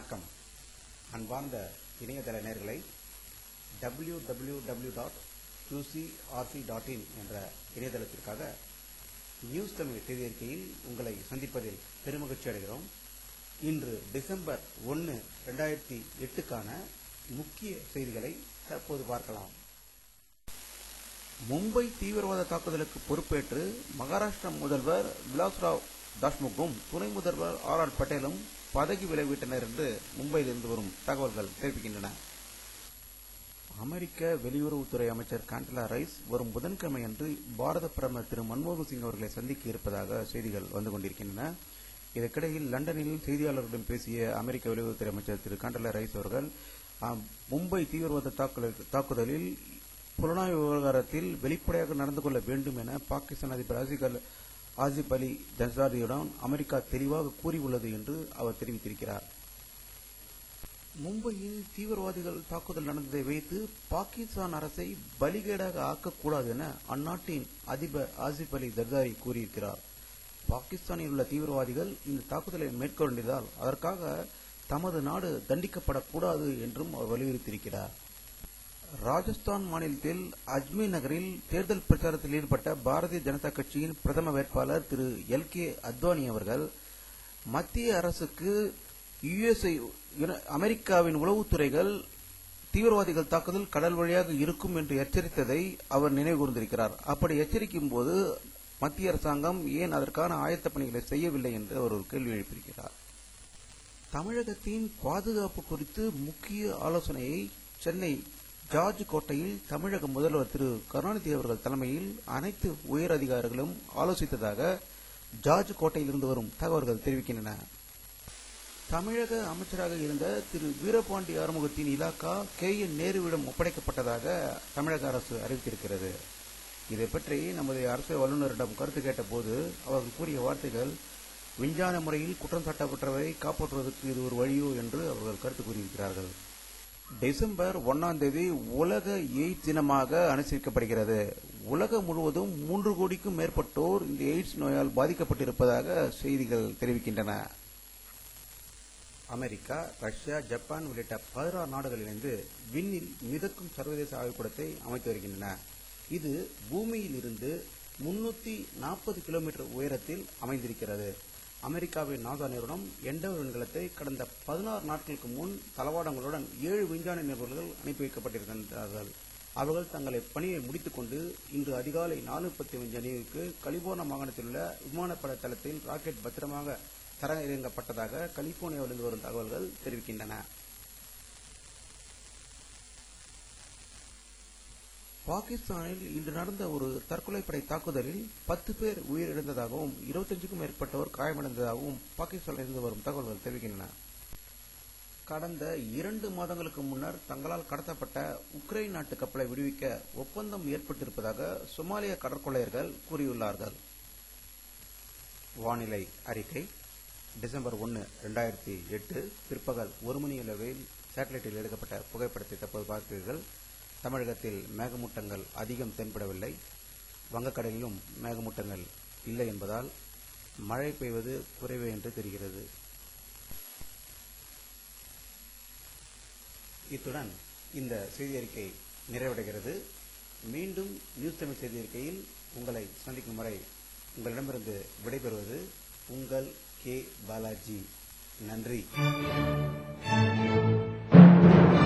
வணக்கம். அன்பார்ந்த இணையதள நேயர்களை www.qcrc.in என்ற இணையதளத்திற்காக நியூஸ் தமிழ் செய்தியறிக்கையில் உங்களை சந்திப்பதில் பெருமகிழ்ச்சி அடைகிறோம். இன்று டிசம்பர் 1, 2008க்கான முக்கிய செய்திகளை தற்போது பார்க்கலாம். மும்பை தீவிரவாத தாக்குதலுக்கு பொறுப்பேற்று மகாராஷ்டிரா முதல்வர் விலாஸ்ராவ் தாஷ்முக்கும் துணை முதல்வர் ஆர் பட்டேலும் பதவி விலகிவிட்டனர் என்று மும்பையிலிருந்து வரும் தகவல்கள் தெரிவிக்கின்றன. அமெரிக்க வெளியுறவுத்துறை அமைச்சர் காண்டலா ரைஸ் வரும் புதன்கிழமை அன்று பாரத பிரதமர் திரு மன்மோகன் சிங் அவர்களை சந்திக்க இருப்பதாக செய்திகள் வந்து கொண்டிருக்கின்றன. இதற்கிடையில் லண்டனில் செய்தியாளர்களிடம் பேசிய அமெரிக்க வெளியுறவுத்துறை அமைச்சர் திரு காண்டலா ரைஸ் அவர்கள் மும்பை தீவிரவாத தாக்குதலில் புலனாய்வு விவகாரத்தில் வெளிப்படையாக நடந்து கொள்ள வேண்டும் என பாகிஸ்தான் அதிபர் ஆசிப் அலி ஜர்தாரியுடன் அமெரிக்கா தெளிவாக கூறியுள்ளது என்று அவர் தெரிவித்திருக்கிறார். மும்பையில் தீவிரவாதிகள் தாக்குதல் நடந்ததை வைத்து பாகிஸ்தான் அரசை பலிகேடாக ஆக்கக்கூடாது என அந்நாட்டின் அதிபர் ஆசிப் அலி ஜர்தாரி கூறியிருக்கிறார். பாகிஸ்தானில் உள்ள தீவிரவாதிகள் இந்த தாக்குதலை மேற்கொண்டதால் அதற்காக தமது நாடு தண்டிக்கப்படக்கூடாது என்றும் அவர் வலியுறுத்தியிருக்கிறார். ராஜஸ்தான் மாநிலத்தில் அஜ்மீர் நகரில் தேர்தல் பிரச்சாரத்தில் ஈடுபட்ட பாரதிய ஜனதா கட்சியின் பிரதம வேட்பாளர் திரு எல்.கே. அத்வானி அவர்கள் மத்திய அரசுக்கு அமெரிக்காவின் உளவுத்துறைகள் தீவிரவாதிகள் தாக்குதல் கடல் வழியாக இருக்கும் என்று எச்சரித்ததை அவர் நினைவு கூர்ந்திருக்கிறார். அப்படி எச்சரிக்கும் போது மத்திய அரசாங்கம் ஏன் அதற்கான ஆயத்த பணிகளை செய்யவில்லை என்று அவர் ஒரு கேள்வி எழுப்பியிருக்கிறார். தமிழகத்தின் பாதுகாப்பு குறித்து முக்கிய ஆலோசனையை சென்னை ஜார்ஜ் கோட்டையில் தமிழக முதல்வர் திரு கருணாநிதி அவர்கள் தலைமையில் அனைத்து உயர் அதிகாரிகளும் ஆலோசித்ததாக ஜார்ஜ் கோட்டையில் இருந்து வரும் தகவல்கள் தெரிவிக்கின்றன. தமிழக அமைச்சராக இருந்த திரு வீரபாண்டி ஆறுமுகத்தின் இலாக்கா KN நேருவிடம் ஒப்படைக்கப்பட்டதாக தமிழக அரசு அறிவித்திருக்கிறது. இதை பற்றி நமது அரசு வல்லுநரிடம் கருத்து கேட்டபோது அவர்கள் கூறிய வார்த்தைகள், விஞ்ஞான முறையில் குற்றம் சாட்டப்பட்டவரை காப்பாற்றுவதற்கு இது ஒரு வழியோ என்று அவர்கள் கருத்து கூறியிருக்கிறார்கள். டிசம்பர் 1ஆம் தேதி உலக எய்ட்ஸ் தினமாக அனுசரிக்கப்படுகிறது. உலகம் முழுவதும் 3 கோடிக்கும் மேற்பட்டோர் இந்த எய்ட்ஸ் நோயால் பாதிக்கப்பட்டிருப்பதாக செய்திகள் தெரிவிக்கின்றன. அமெரிக்கா, ரஷ்யா, ஜப்பான் உள்ளிட்ட 16 நாடுகள் இணைந்து விண்ணில் மிதக்கும் சர்வதேச ஆய்வுக்கூடத்தை அமைத்து வருகின்றன. இது பூமியில் இருந்து 340 கிலோமீட்டர் உயரத்தில் அமைந்திருக்கிறது. அமெரிக்காவின் நாசா நிறுவனம் எண்டவர் விண்கலத்தை கடந்த 16 நாட்களுக்கு முன் தளவாடங்களுடன் 7 விஞ்ஞான நிபுணர்கள் அனுப்பி வைக்கப்பட்டிருக்கின்றார்கள். அவர்கள் தங்களை பணியை முடித்துக் கொண்டு இன்று அதிகாலை 4:35 மணிக்கு கலிபோர்னியா மாகாணத்தில் உள்ள விமானப்பட தளத்தில் ராக்கெட் பத்திரமாக தரையிறங்கப்பட்டதாக கலிபோர்னியாவிலிருந்து வரும் தகவல்கள் தெரிவிக்கின்றன. பாகிஸ்தானில் இன்று நடந்த ஒரு தற்கொலைப்படை தாக்குதலில் 10 பேர் உயிரிழந்ததாகவும் 25க்கும் மேற்பட்டோர் காயமடைந்ததாகவும் பாகிஸ்தானிலிருந்து வரும் தகவல்கள் தெரிவிக்கின்றன. கடந்த 2 மாதங்களுக்கு முன்னர் தங்களால் கடத்தப்பட்ட உக்ரைன் நாட்டு கப்பலை விடுவிக்க ஒப்பந்தம் ஏற்பட்டிருப்பதாக சொமாலிய கடற்கொள்ளையர்கள் கூறியுள்ளார்கள். வானிலை அறிக்கை. டிசம்பர் 1, 2008 பிற்பகல் 1 மணி அளவில் சேட்டலைட்டில் எடுக்கப்பட்ட புகைப்படத்தை தற்போது பார்க்கிறீர்கள். தமிழகத்தில் மேகமூட்டங்கள் அதிகம் தென்படவில்லை. வங்கக்கடலிலும் மேகமூட்டங்கள் இல்லை என்பதால் மழை பெய்வது குறைவே என்று தெரிகிறது. இத்துடன் இந்த செய்தி அறிக்கை நிறைவடைகிறது. மீண்டும் நியூஸ் தமிழ் செய்தி அறிக்கையில் உங்களை சந்திக்கும் வரை உங்களிடமிருந்து விடைபெறுவது உங்கள் கே. பாலாஜி. நன்றி.